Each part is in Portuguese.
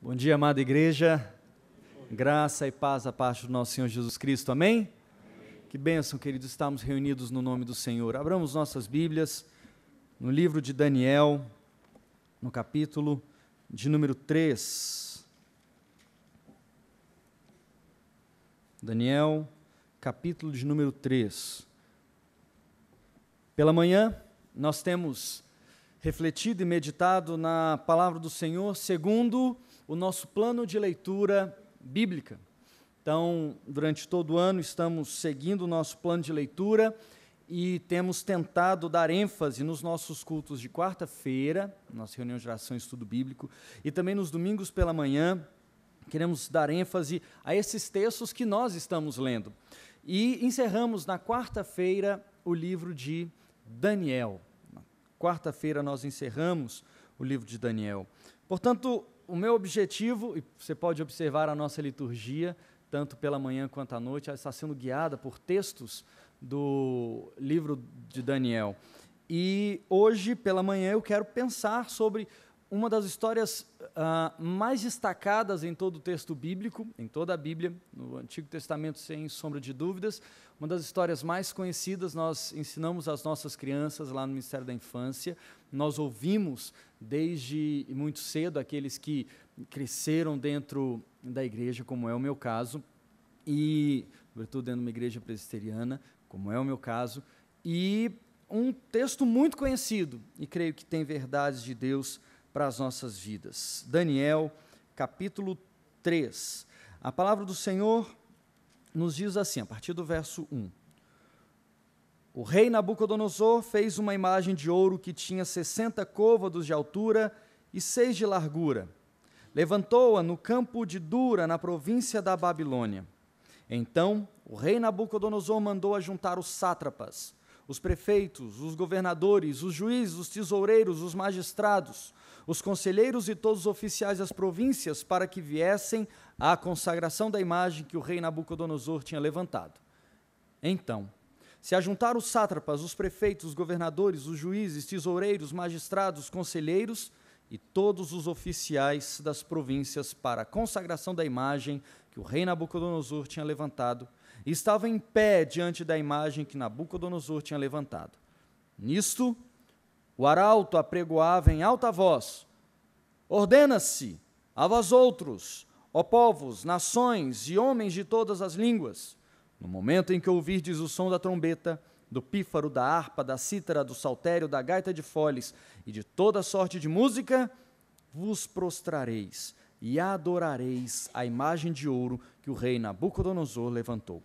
Bom dia, amada igreja, graça e paz da parte do nosso Senhor Jesus Cristo, amém? Que bênção, queridos, estamos reunidos no nome do Senhor. Abramos nossas Bíblias no livro de Daniel, no capítulo de número 3. Daniel, capítulo de número 3. Pela manhã, nós temos refletido e meditado na palavra do Senhor segundo o nosso plano de leitura bíblica. Então, durante todo o ano, estamos seguindo o nosso plano de leitura e temos tentado dar ênfase nos nossos cultos de quarta-feira, nossa reunião de oração e estudo bíblico, e também nos domingos pela manhã, queremos dar ênfase a esses textos que nós estamos lendo. E encerramos na quarta-feira o livro de Daniel. Na quarta-feira nós encerramos o livro de Daniel. Portanto, o meu objetivo, e você pode observar a nossa liturgia, tanto pela manhã quanto à noite, ela está sendo guiada por textos do livro de Daniel. E hoje, pela manhã, eu quero pensar sobre uma das histórias mais destacadas em todo o texto bíblico, em toda a Bíblia, no Antigo Testamento, sem sombra de dúvidas. Uma das histórias mais conhecidas, nós ensinamos às nossas crianças lá no Ministério da Infância. Nós ouvimos desde muito cedo aqueles que cresceram dentro da igreja, como é o meu caso, e sobretudo dentro de uma igreja presbiteriana, como é o meu caso, e um texto muito conhecido, e creio que tem verdades de Deus para as nossas vidas. Daniel, capítulo 3. A palavra do Senhor nos diz assim, a partir do verso 1. O rei Nabucodonosor fez uma imagem de ouro que tinha 60 côvados de altura e 6 de largura. Levantou-a no campo de Dura, na província da Babilônia. Então, o rei Nabucodonosor mandou ajuntar os sátrapas, os prefeitos, os governadores, os juízes, os tesoureiros, os magistrados, os conselheiros e todos os oficiais das províncias para que viessem à consagração da imagem que o rei Nabucodonosor tinha levantado. Então, se ajuntaram os sátrapas, os prefeitos, os governadores, os juízes, tesoureiros, magistrados, conselheiros e todos os oficiais das províncias para a consagração da imagem que o rei Nabucodonosor tinha levantado, e estavam em pé diante da imagem que Nabucodonosor tinha levantado. Nisto, o arauto apregoava em alta voz: ordena-se a vós outros, ó povos, nações e homens de todas as línguas, no momento em que ouvirdes o som da trombeta, do pífaro, da harpa, da cítara, do saltério, da gaita de foles e de toda sorte de música, vos prostrareis e adorareis a imagem de ouro que o rei Nabucodonosor levantou.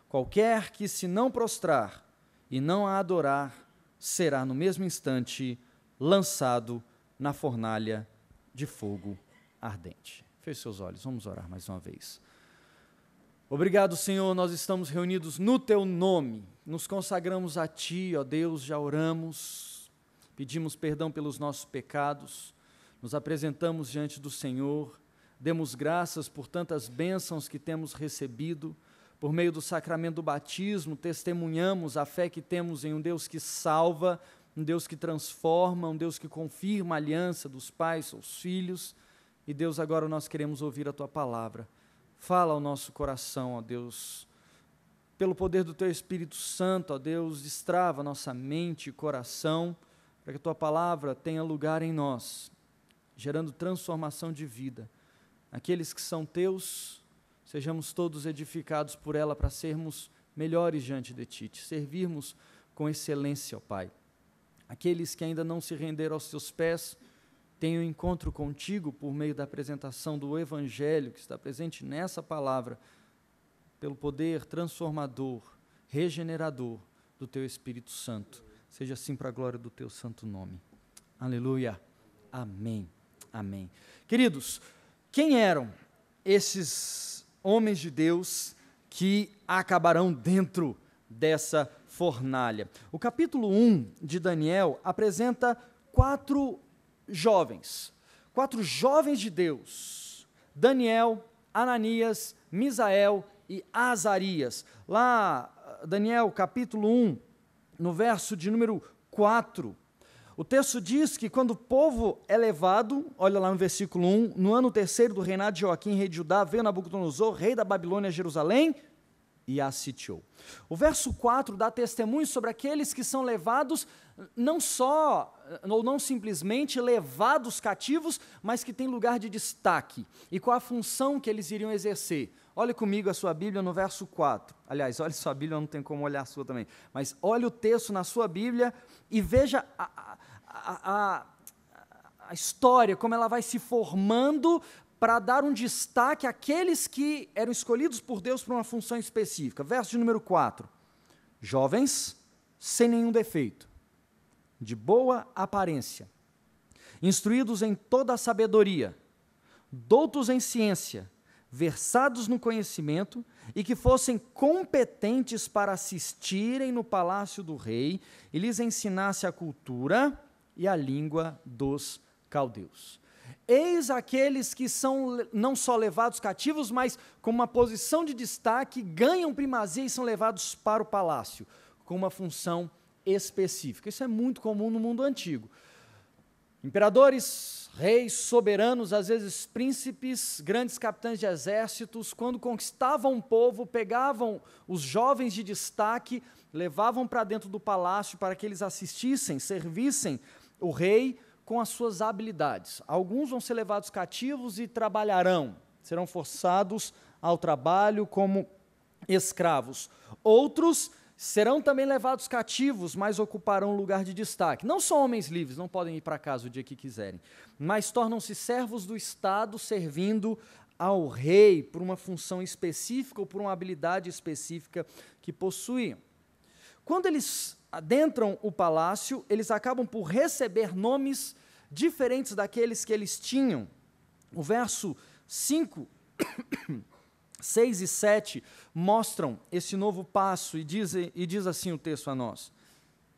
Qualquer que se não prostrar e não a adorar, será no mesmo instante lançado na fornalha de fogo ardente. Feche seus olhos, vamos orar mais uma vez. Obrigado, Senhor, nós estamos reunidos no Teu nome, nos consagramos a Ti, ó Deus, já oramos, pedimos perdão pelos nossos pecados, nos apresentamos diante do Senhor, demos graças por tantas bênçãos que temos recebido, por meio do sacramento do batismo, testemunhamos a fé que temos em um Deus que salva, um Deus que transforma, um Deus que confirma a aliança dos pais aos filhos, e Deus, agora nós queremos ouvir a Tua palavra. Fala ao nosso coração, ó Deus, pelo poder do Teu Espírito Santo, ó Deus, destrava nossa mente e coração, para que a Tua palavra tenha lugar em nós, gerando transformação de vida. Aqueles que são Teus, sejamos todos edificados por ela para sermos melhores diante de Ti, te servirmos com excelência, ó Pai. Aqueles que ainda não se renderam aos Teus pés, tenham encontro contigo por meio da apresentação do Evangelho que está presente nessa palavra, pelo poder transformador, regenerador do Teu Espírito Santo. Seja assim para a glória do Teu santo nome. Aleluia. Amém. Amém. Queridos, quem eram esses homens de Deus que acabarão dentro dessa fornalha? O capítulo 1 de Daniel apresenta quatro jovens de Deus: Daniel, Ananias, Misael e Azarias. Lá, Daniel, capítulo 1, no verso de número 4, O texto diz que quando o povo é levado, olha lá no versículo 1, no ano terceiro do reinado de Joaquim, rei de Judá, veio Nabucodonosor, rei da Babilônia, a Jerusalém, e a sitiou. O verso 4 dá testemunho sobre aqueles que são levados, não só, ou não simplesmente levados cativos, mas que têm lugar de destaque, e qual a função que eles iriam exercer. Olhe comigo a sua Bíblia no verso 4. Aliás, olhe sua Bíblia, não tem como olhar a sua também. Mas olhe o texto na sua Bíblia e veja a história, como ela vai se formando para dar um destaque àqueles que eram escolhidos por Deus para uma função específica. Verso de número 4. Jovens, sem nenhum defeito, de boa aparência, instruídos em toda a sabedoria, doutos em ciência, versados no conhecimento, e que fossem competentes para assistirem no palácio do rei e lhes ensinasse a cultura e a língua dos caldeus. Eis aqueles que são não só levados cativos, mas com uma posição de destaque, ganham primazia e são levados para o palácio, com uma função específica. Isso é muito comum no mundo antigo. Imperadores, reis, soberanos, às vezes príncipes, grandes capitães de exércitos, quando conquistavam um povo, pegavam os jovens de destaque, levavam para dentro do palácio para que eles assistissem, servissem o rei com as suas habilidades. Alguns vão ser levados cativos e trabalharão, serão forçados ao trabalho como escravos. Outros serão também levados cativos, mas ocuparão um lugar de destaque. Não são homens livres, não podem ir para casa o dia que quiserem, mas tornam-se servos do Estado, servindo ao rei por uma função específica ou por uma habilidade específica que possuíam. Quando eles adentram o palácio, eles acabam por receber nomes diferentes daqueles que eles tinham. O verso 5, 6 e 7 mostram esse novo passo e diz assim o texto a nós.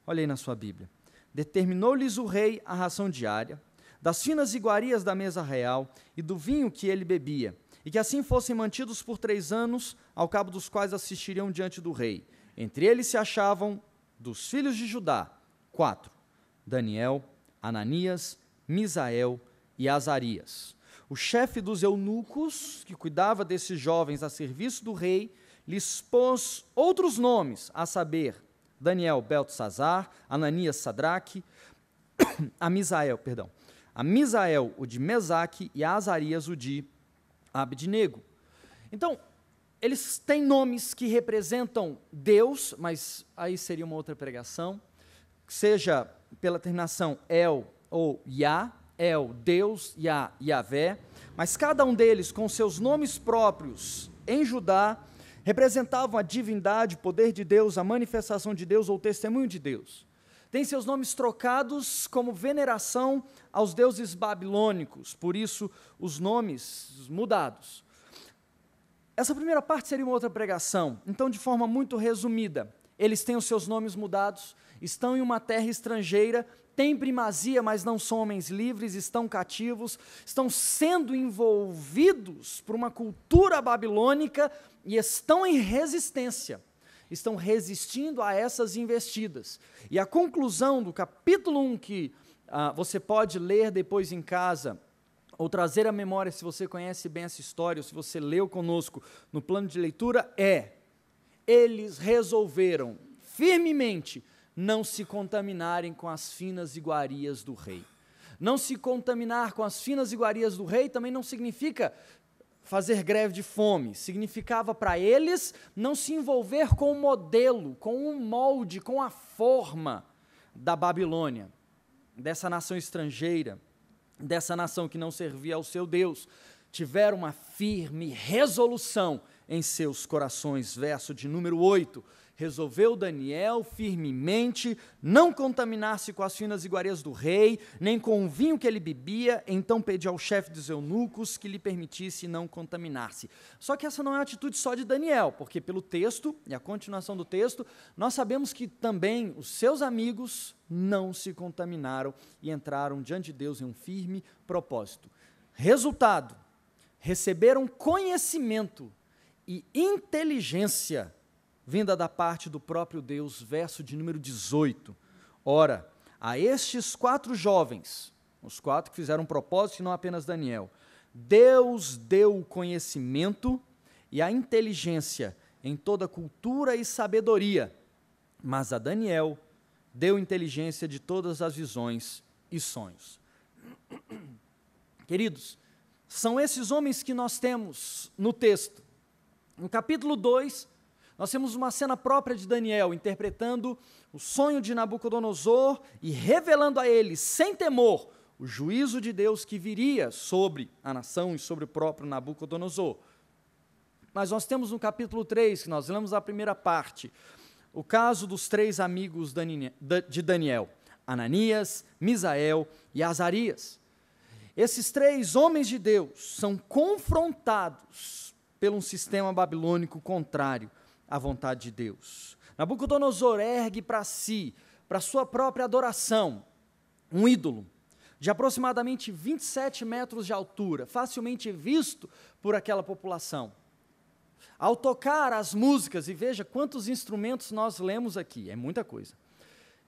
Olha aí na sua Bíblia. Determinou-lhes o rei a ração diária, das finas iguarias da mesa real e do vinho que ele bebia, e que assim fossem mantidos por 3 anos, ao cabo dos quais assistiriam diante do rei. Entre eles se achavam, dos filhos de Judá, 4, Daniel, Ananias, Misael e Azarias. O chefe dos eunucos, que cuidava desses jovens a serviço do rei, lhes pôs outros nomes, a saber, Daniel, Beltesazar, Ananias, Sadraque, a Misael, o de Mesaque, e a Azarias, o de Abednego. Então, eles têm nomes que representam Deus, mas aí seria uma outra pregação, seja pela terminação El ou Yah, El, Deus, Yah, Yavé, mas cada um deles com seus nomes próprios em Judá, representavam a divindade, o poder de Deus, a manifestação de Deus ou o testemunho de Deus. Tem seus nomes trocados como veneração aos deuses babilônicos, por isso os nomes mudados. Essa primeira parte seria uma outra pregação, então de forma muito resumida, eles têm os seus nomes mudados, estão em uma terra estrangeira, têm primazia, mas não são homens livres, estão cativos, estão sendo envolvidos por uma cultura babilônica e estão em resistência, estão resistindo a essas investidas. E a conclusão do capítulo 1, que você pode ler depois em casa, ou trazer à memória se você conhece bem essa história, ou se você leu conosco no plano de leitura, eles resolveram firmemente não se contaminarem com as finas iguarias do rei. Não se contaminar com as finas iguarias do rei também não significa fazer greve de fome, significava para eles não se envolver com o modelo, com o molde, com a forma da Babilônia, dessa nação estrangeira, dessa nação que não servia ao seu Deus. Tiveram uma firme resolução em seus corações. Verso de número 8, resolveu Daniel firmemente não contaminar-se com as finas iguarias do rei, nem com o vinho que ele bebia, então pediu ao chefe dos eunucos que lhe permitisse não contaminar-se. Só que essa não é a atitude só de Daniel, porque pelo texto, e a continuação do texto, nós sabemos que também os seus amigos não se contaminaram e entraram diante de Deus em um firme propósito. Resultado, receberam conhecimento e inteligência vinda da parte do próprio Deus, verso de número 18. Ora, a estes 4 jovens, os 4 que fizeram um propósito e não apenas Daniel, Deus deu o conhecimento e a inteligência em toda cultura e sabedoria, mas a Daniel deu inteligência de todas as visões e sonhos. Queridos, são esses homens que nós temos no texto. No capítulo 2, nós temos uma cena própria de Daniel, interpretando o sonho de Nabucodonosor e revelando a ele, sem temor, o juízo de Deus que viria sobre a nação e sobre o próprio Nabucodonosor. Mas nós temos no capítulo 3, que nós lemos a primeira parte, o caso dos 3 amigos de Daniel, Ananias, Misael e Azarias. Esses 3 homens de Deus são confrontados por um sistema babilônico contrário à vontade de Deus. Nabucodonosor ergue para si, para sua própria adoração, um ídolo de aproximadamente 27 metros de altura, facilmente visto por aquela população. Ao tocar as músicas, e veja quantos instrumentos nós lemos aqui, é muita coisa.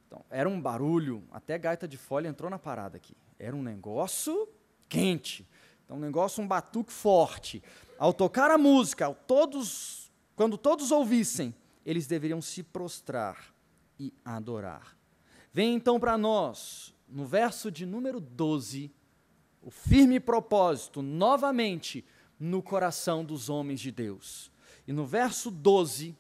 Então, era um barulho, até gaita de folha entrou na parada aqui. Era um negócio quente, então, um batuque forte. Ao tocar a música, quando todos ouvissem, eles deveriam se prostrar e adorar. Vem então para nós, no verso de número 12, o firme propósito, novamente, no coração dos homens de Deus. E no verso 12,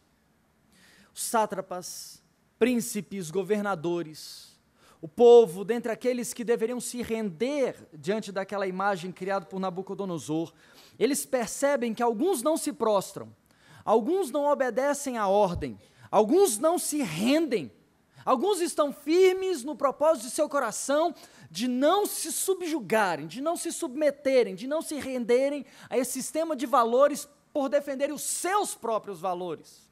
os sátrapas, príncipes, governadores, o povo, dentre aqueles que deveriam se render diante daquela imagem criada por Nabucodonosor, eles percebem que alguns não se prostram, alguns não obedecem à ordem, alguns não se rendem, alguns estão firmes no propósito de seu coração de não se subjugarem, de não se submeterem, de não se renderem a esse sistema de valores por defenderem os seus próprios valores,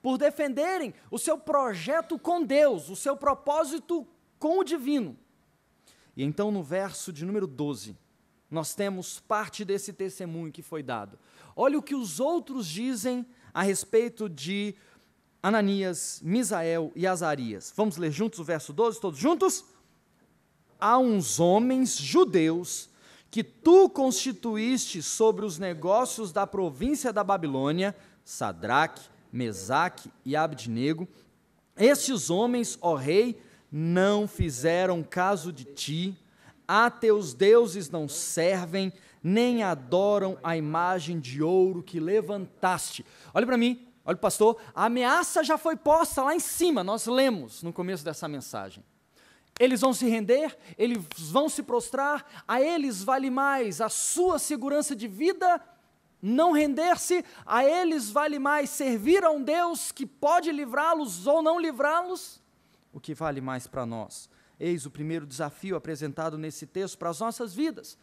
por defenderem o seu projeto com Deus, o seu propósito com o divino. E então no verso de número 12, nós temos parte desse testemunho que foi dado. Olha o que os outros dizem a respeito de Ananias, Misael e Azarias. Vamos ler juntos o verso 12, todos juntos? Há uns homens judeus que tu constituíste sobre os negócios da província da Babilônia, Sadraque, Mesaque e Abdnego. Estes homens, ó rei, não fizeram caso de ti, a teus deuses não servem, nem adoram a imagem de ouro que levantaste. Olha para mim, olha pastor, a ameaça já foi posta lá em cima, nós lemos no começo dessa mensagem. Eles vão se render, eles vão se prostrar, a eles vale mais a sua segurança de vida, não render-se, a eles vale mais servir a um Deus que pode livrá-los ou não livrá-los. O que vale mais para nós? Eis o primeiro desafio apresentado nesse texto para as nossas vidas.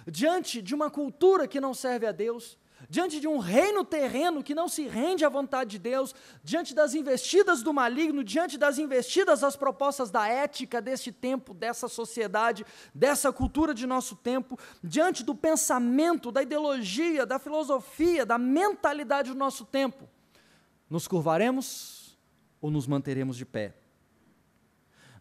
Diante de uma cultura que não serve a Deus, diante de um reino terreno que não se rende à vontade de Deus, diante das investidas do maligno, diante das investidas das propostas da ética deste tempo, dessa sociedade, dessa cultura de nosso tempo, diante do pensamento, da ideologia, da filosofia, da mentalidade do nosso tempo, nos curvaremos ou nos manteremos de pé?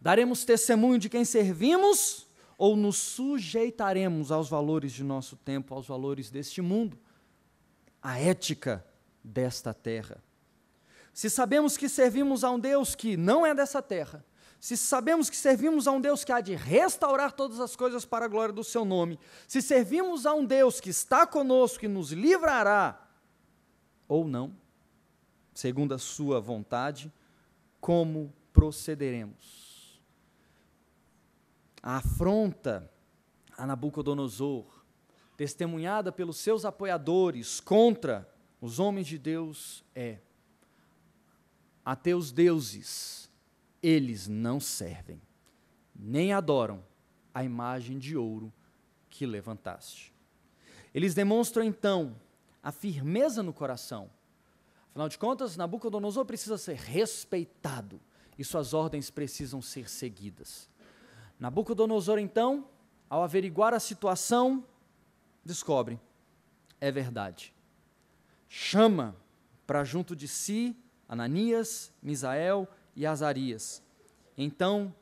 Daremos testemunho de quem servimos ou nos sujeitaremos aos valores de nosso tempo, aos valores deste mundo? A ética desta terra. Se sabemos que servimos a um Deus que não é dessa terra, se sabemos que servimos a um Deus que há de restaurar todas as coisas para a glória do seu nome, se servimos a um Deus que está conosco e nos livrará, ou não, segundo a sua vontade, como procederemos? A afronta a Nabucodonosor, testemunhada pelos seus apoiadores contra os homens de Deus, é: a teus deuses eles não servem, nem adoram a imagem de ouro que levantaste. Eles demonstram então a firmeza no coração. Afinal de contas, Nabucodonosor precisa ser respeitado e suas ordens precisam ser seguidas. Nabucodonosor então, ao averiguar a situação, descobre, é verdade. Chama para junto de si Ananias, Misael e Azarias. Então,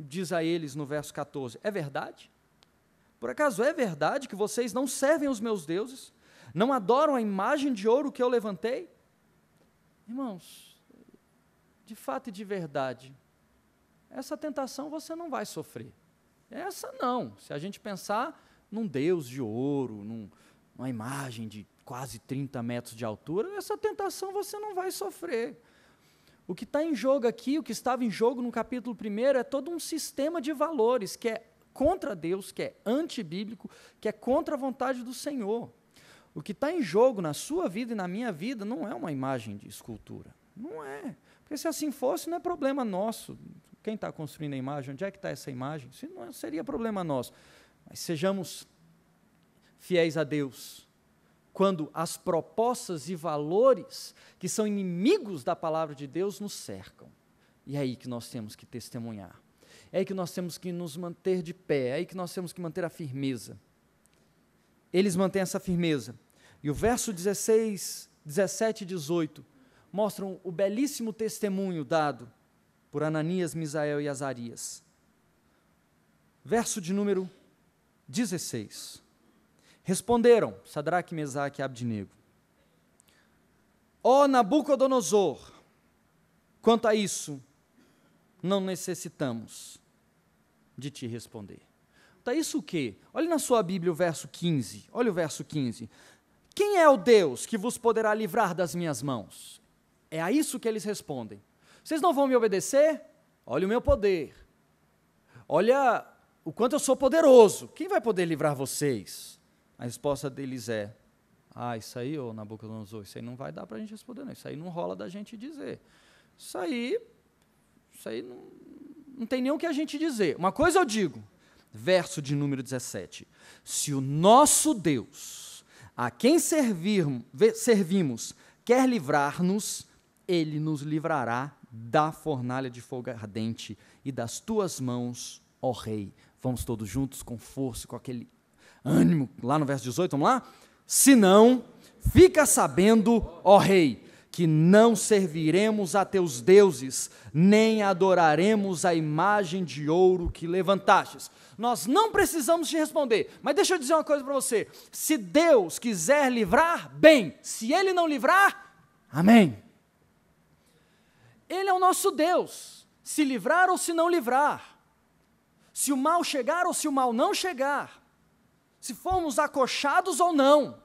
diz a eles no verso 14: é verdade? Por acaso é verdade que vocês não servem os meus deuses? Não adoram a imagem de ouro que eu levantei? Irmãos, de fato e de verdade, essa tentação você não vai sofrer. Essa não. Se a gente pensar num Deus de ouro, numa imagem de quase 30 metros de altura, essa tentação você não vai sofrer. O que está em jogo aqui, o que estava em jogo no capítulo 1, é todo um sistema de valores que é contra Deus, que é antibíblico, que é contra a vontade do Senhor. O que está em jogo na sua vida e na minha vida não é uma imagem de escultura. Não é. Porque se assim fosse, não é problema nosso. Quem está construindo a imagem? Onde é que está essa imagem? Isso não seria problema nosso. Mas sejamos fiéis a Deus, quando as propostas e valores que são inimigos da palavra de Deus nos cercam. E é aí que nós temos que testemunhar. É aí que nós temos que nos manter de pé. É aí que nós temos que manter a firmeza. Eles mantêm essa firmeza. E o verso 16, 17 e 18 mostram o belíssimo testemunho dado por Ananias, Misael e Azarias. Verso de número 16. Responderam Sadraque, Mesaque e Abdenego: ó Nabucodonosor, quanto a isso, não necessitamos de te responder. Tá isso o quê? Olhe na sua Bíblia o verso 15. Olha o verso 15. Quem é o Deus que vos poderá livrar das minhas mãos? É a isso que eles respondem. Vocês não vão me obedecer? Olha o meu poder. Olha o quanto eu sou poderoso. Quem vai poder livrar vocês? A resposta deles é: isso aí, ô Nabucodonosor, isso aí não vai dar para a gente responder, não. Isso aí não rola da gente dizer. Isso aí não tem nem o que a gente dizer. Uma coisa eu digo, verso de número 17: se o nosso Deus, a quem servimos, quer livrar-nos, Ele nos livrará da fornalha de fogo ardente e das tuas mãos, ó Rei. Vamos todos juntos, com força, com aquele ânimo, lá no verso 18, vamos lá? Se não, fica sabendo, ó Rei, que não serviremos a teus deuses, nem adoraremos a imagem de ouro que levantastes. Nós não precisamos te responder, mas deixa eu dizer uma coisa para você: se Deus quiser livrar, bem; se Ele não livrar, amém. Ele é o nosso Deus, se livrar ou se não livrar, se o mal chegar ou se o mal não chegar, se formos acochados ou não,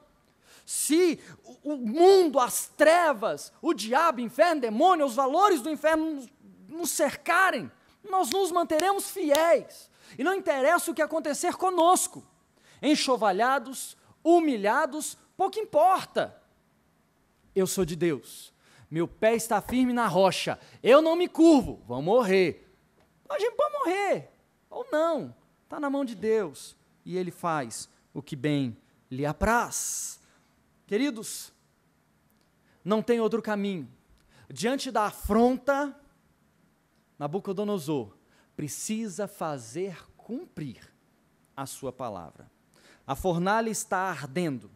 se o mundo, as trevas, o diabo, o inferno, o demônio, os valores do inferno nos cercarem, nós nos manteremos fiéis, e não interessa o que acontecer conosco, enxovalhados, humilhados, pouco importa. Eu sou de Deus, meu pé está firme na rocha, eu não me curvo, vou morrer. A gente pode morrer, ou não, está na mão de Deus, e Ele faz o que bem lhe apraz. Queridos, não tem outro caminho. Diante da afronta, Nabucodonosor precisa fazer cumprir a sua palavra. A fornalha está ardendo,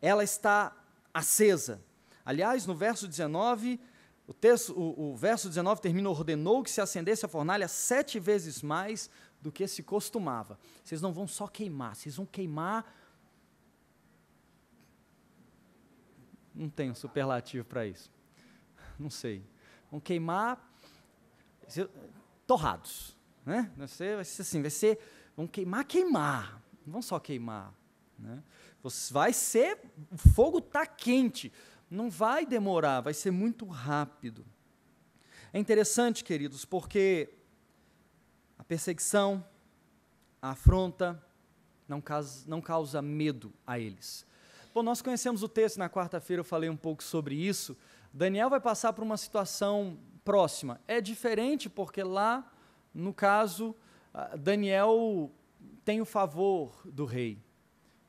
ela está acesa. Aliás, no verso 19, o verso 19 termina: ordenou que se acendesse a fornalha 7 vezes mais do que se costumava. Vocês não vão só queimar, vocês vão queimar. Não tem um superlativo para isso. Não sei. Vão queimar torrados, né? Vai ser assim, vão queimar. Não vão só queimar, né? Vai ser, o fogo está quente. Não vai demorar, vai ser muito rápido. É interessante, queridos, porque a perseguição, a afronta, não causa medo a eles. Bom, nós conhecemos o texto, na quarta-feira eu falei um pouco sobre isso. Daniel vai passar por uma situação próxima. É diferente porque lá, no caso, Daniel tem o favor do rei,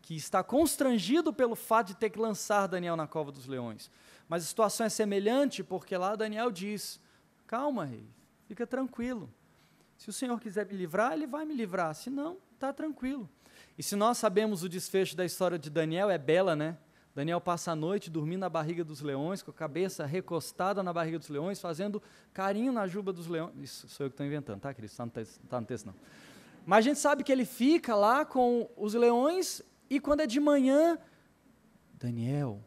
que está constrangido pelo fato de ter que lançar Daniel na cova dos leões. Mas a situação é semelhante porque lá Daniel diz: calma, rei, fica tranquilo. Se o Senhor quiser me livrar, Ele vai me livrar. Se não, está tranquilo. E se nós sabemos o desfecho da história de Daniel, é bela, né? Daniel passa a noite dormindo na barriga dos leões, com a cabeça recostada na barriga dos leões, fazendo carinho na juba dos leões. Isso sou eu que estou inventando, tá, querido? Não está no texto, não. Mas a gente sabe que ele fica lá com os leões e quando é de manhã, Daniel,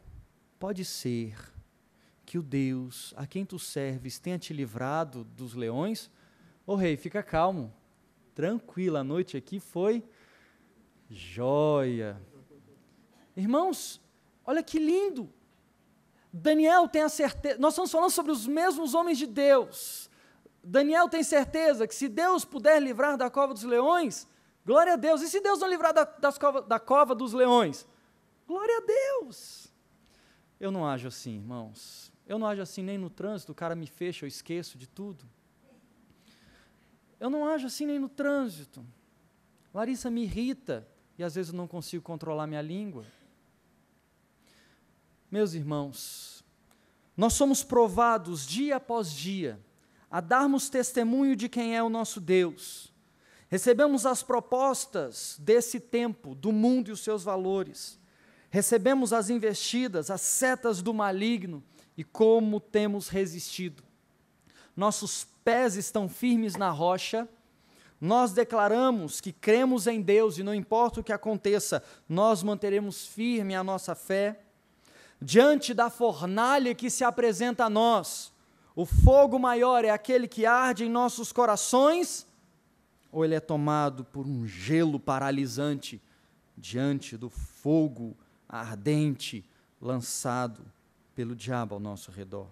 pode ser que o Deus a quem tu serves tenha te livrado dos leões? Ô rei, fica calmo, tranquilo, a noite aqui foi joia. Irmãos, olha que lindo, Daniel tem a certeza, nós estamos falando sobre os mesmos homens de Deus, Daniel tem certeza que se Deus puder livrar da cova dos leões, glória a Deus, e se Deus não livrar da cova dos leões? Glória a Deus. Eu não ajo assim, irmãos, eu não ajo assim nem no trânsito, o cara me fecha, eu esqueço de tudo. Eu não ajo assim nem no trânsito. Larissa me irrita e às vezes eu não consigo controlar minha língua. Meus irmãos, nós somos provados dia após dia a darmos testemunho de quem é o nosso Deus. Recebemos as propostas desse tempo, do mundo e os seus valores. Recebemos as investidas, as setas do maligno e como temos resistido. Nossos pés estão firmes na rocha, nós declaramos que cremos em Deus e não importa o que aconteça, nós manteremos firme a nossa fé. Diante da fornalha que se apresenta a nós, o fogo maior é aquele que arde em nossos corações, ou ele é tomado por um gelo paralisante diante do fogo ardente lançado pelo diabo ao nosso redor?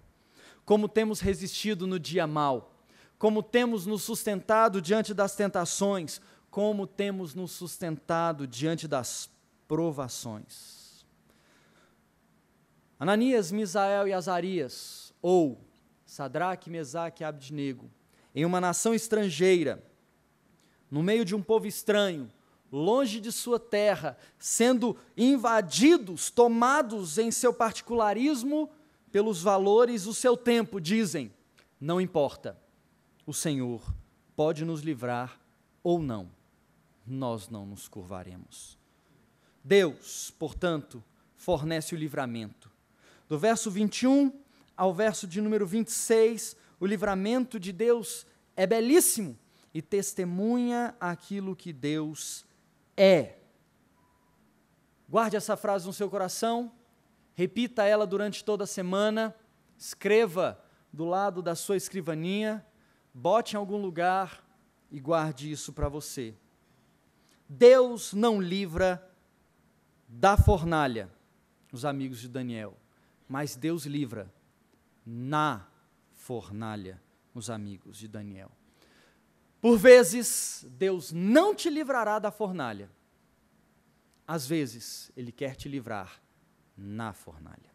Como temos resistido no dia mau, como temos nos sustentado diante das tentações, como temos nos sustentado diante das provações. Ananias, Misael e Azarias, ou Sadraque, Mesaque e Abdenego, em uma nação estrangeira, no meio de um povo estranho, longe de sua terra, sendo invadidos, tomados em seu particularismo pelos valores do seu tempo, dizem, não importa, o Senhor pode nos livrar ou não, nós não nos curvaremos. Deus, portanto, fornece o livramento. Do verso 21 ao verso de número 26, o livramento de Deus é belíssimo e testemunha aquilo que Deus é. Guarde essa frase no seu coração, repita ela durante toda a semana, escreva do lado da sua escrivaninha, bote em algum lugar e guarde isso para você. Deus não livra da fornalha os amigos de Daniel, mas Deus livra na fornalha os amigos de Daniel. Por vezes, Deus não te livrará da fornalha. Às vezes, Ele quer te livrar na fornalha.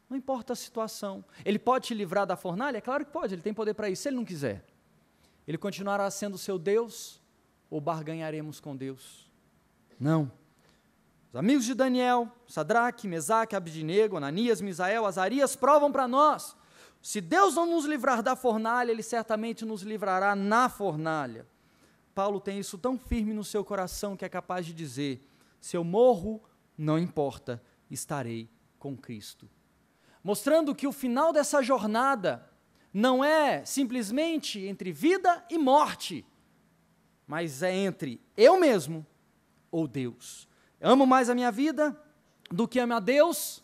Não importa a situação. Ele pode te livrar da fornalha? É claro que pode, Ele tem poder para isso. Se Ele não quiser, Ele continuará sendo seu Deus ou barganharemos com Deus? Não. Os amigos de Daniel, Sadraque, Mesaque, Abdenego, Ananias, Misael, Azarias, provam para nós. Se Deus não nos livrar da fornalha, Ele certamente nos livrará na fornalha. Paulo tem isso tão firme no seu coração que é capaz de dizer, se eu morro, não importa, estarei com Cristo. Mostrando que o final dessa jornada não é simplesmente entre vida e morte, mas é entre eu mesmo ou Deus. Amo mais a minha vida do que amo a Deus,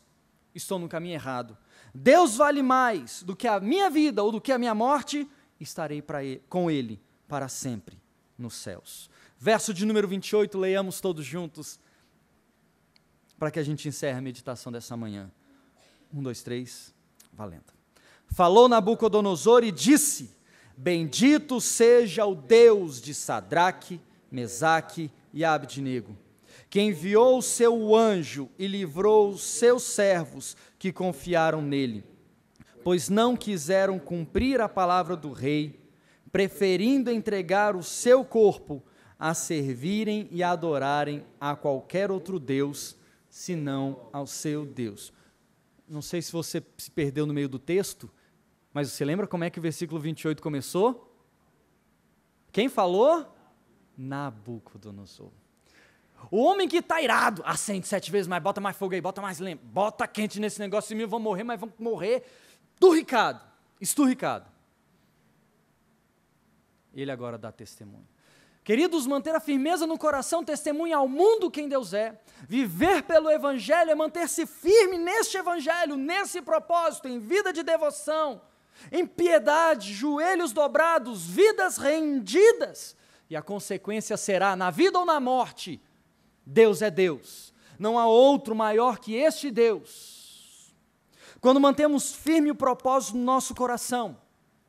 estou no caminho errado. Deus vale mais do que a minha vida ou do que a minha morte, estarei com Ele para sempre nos céus. Verso de número 28, leiamos todos juntos, para que a gente encerre a meditação dessa manhã. 1, 2, 3, valendo. Falou Nabucodonosor e disse, bendito seja o Deus de Sadraque, Mesaque e Abdenego, que enviou o seu anjo e livrou os seus servos que confiaram nele, pois não quiseram cumprir a palavra do rei, preferindo entregar o seu corpo a servirem e adorarem a qualquer outro Deus, senão ao seu Deus. Não sei se você se perdeu no meio do texto, mas você lembra como é que o versículo 28 começou? Quem falou? Nabucodonosor. O homem que está irado, acende 7 vezes mais, bota mais fogo aí, bota mais lenha, bota quente nesse negócio, e vão morrer, mas vão morrer esturricado. Ele agora dá testemunho. Queridos, manter a firmeza no coração testemunha ao mundo quem Deus é. Viver pelo Evangelho é manter-se firme neste Evangelho, nesse propósito, em vida de devoção, em piedade, joelhos dobrados, vidas rendidas. E a consequência será, na vida ou na morte, Deus é Deus. Não há outro maior que este Deus. Quando mantemos firme o propósito no nosso coração,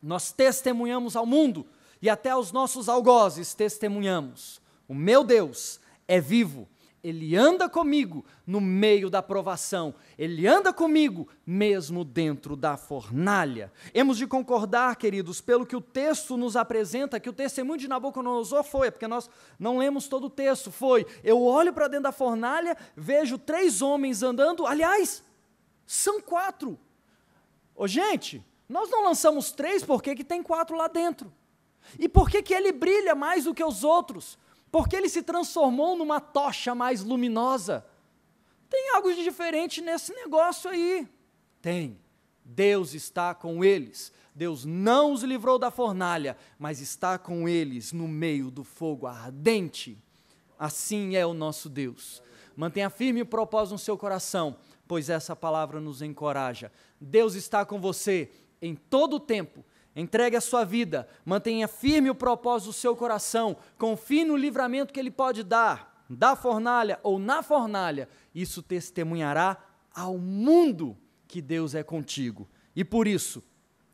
nós testemunhamos ao mundo, e até aos nossos algozes testemunhamos: o meu Deus é vivo, Ele anda comigo no meio da provação, Ele anda comigo mesmo dentro da fornalha. Hemos de concordar, queridos, pelo que o texto nos apresenta, que o testemunho de Nabucodonosor foi, porque nós não lemos todo o texto, eu olho para dentro da fornalha, vejo 3 homens andando, aliás, são 4. Gente, nós não lançamos 3 porque que tem 4 lá dentro. E por que ele brilha mais do que os outros? Porque ele se transformou numa tocha mais luminosa. Tem algo de diferente nesse negócio aí. Tem. Deus está com eles. Deus não os livrou da fornalha, mas está com eles no meio do fogo ardente. Assim é o nosso Deus. Mantenha firme o propósito no seu coração, pois essa palavra nos encoraja. Deus está com você em todo o tempo. Entregue a sua vida, mantenha firme o propósito do seu coração, confie no livramento que Ele pode dar, da fornalha ou na fornalha, isso testemunhará ao mundo que Deus é contigo. E por isso,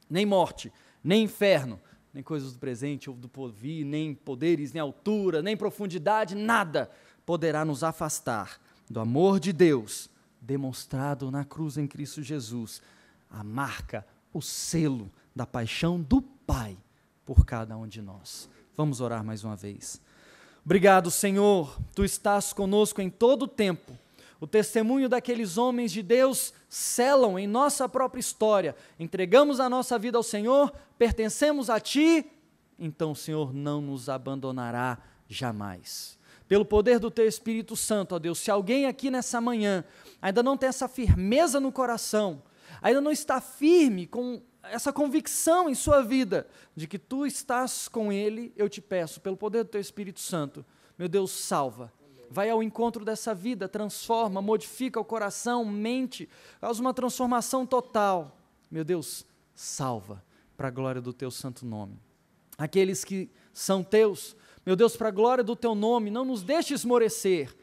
nem morte, nem inferno, nem coisas do presente ou do porvir, nem poderes, nem altura, nem profundidade, nada poderá nos afastar do amor de Deus, demonstrado na cruz em Cristo Jesus, a marca, o selo da paixão do Pai por cada um de nós. Vamos orar mais uma vez. Obrigado, Senhor, Tu estás conosco em todo o tempo. O testemunho daqueles homens de Deus selam em nossa própria história. Entregamos a nossa vida ao Senhor, pertencemos a Ti, então o Senhor não nos abandonará jamais. Pelo poder do Teu Espírito Santo, ó Deus, se alguém aqui nessa manhã ainda não tem essa firmeza no coração, ainda não está firme com essa convicção em sua vida, de que Tu estás com ele, eu te peço, pelo poder do Teu Espírito Santo, meu Deus, salva, vai ao encontro dessa vida, transforma, modifica o coração, mente, causa uma transformação total, meu Deus, salva, para a glória do Teu santo nome. Aqueles que são Teus, meu Deus, para a glória do Teu nome, não nos deixe esmorecer,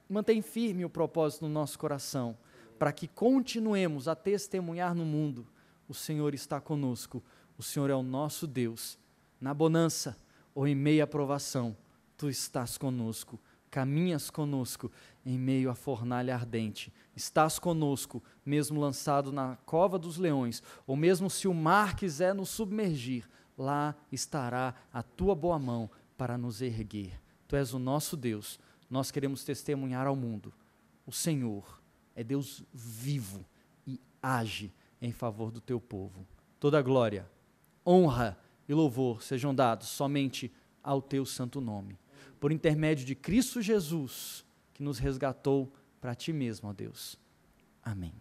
mantém firme o propósito no nosso coração, para que continuemos a testemunhar no mundo. O Senhor está conosco, o Senhor é o nosso Deus, na bonança ou em meio à provação, Tu estás conosco, caminhas conosco em meio à fornalha ardente, estás conosco, mesmo lançado na cova dos leões, ou mesmo se o mar quiser nos submergir, lá estará a Tua boa mão para nos erguer. Tu és o nosso Deus, nós queremos testemunhar ao mundo, o Senhor é Deus vivo e age em favor do Teu povo. Toda glória, honra e louvor sejam dados somente ao Teu santo nome. Por intermédio de Cristo Jesus, que nos resgatou para Ti mesmo, ó Deus. Amém.